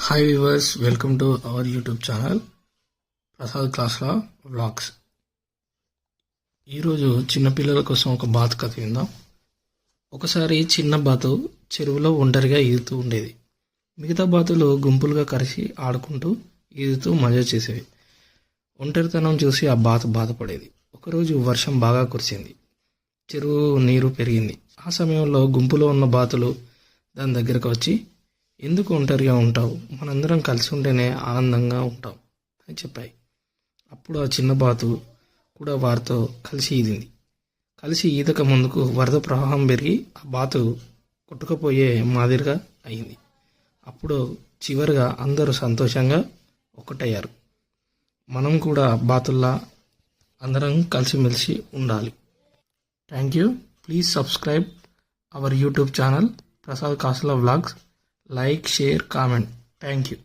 Hi viewers, welcome to our YouTube channel Prasad క్లాస్ల vlogs. ఈరోజు చిన్నపిల్లల కోసం ఒక బాతు కథ విందాం. ఒకసారి చిన్న బాతు చెరువులో ఒంటరిగా ఈదుతూ ఉండేది. మిగతా బాతులు గుంపులుగా కలిసి ఆడుకుంటూ ఈదుతూ మజా చేసేవి. ఒంటరితనం చూసి ఆ బాతు బాధపడేది. ఒకరోజు వర్షం బాగా కురిసింది. చెరువు నీరు పెరిగింది. ఆ సమయంలో గుంపులో ఉన్న బాతులు దాని దగ్గరకు వచ్చి, ఎందుకు ఒంటరిగా ఉంటావు, మనందరం కలిసి ఉంటేనే ఆనందంగా ఉంటాం అని చెప్పాయి. అప్పుడు ఆ చిన్న బాతు కూడా వారితో కలిసి ఈదింది. కలిసి ఈదక ముందుకు వరద ప్రవాహం పెరిగి ఆ బాతు కొట్టుకుపోయే మాదిరిగా అయింది. అప్పుడు చివరిగా అందరూ సంతోషంగా ఒక్కటయ్యారు. మనం కూడా బాతుల్లా అందరం కలిసిమెలిసి ఉండాలి. Thank you. Please subscribe our YouTube channel Prasad కాసుల vlogs. Like, share, comment. Thank you.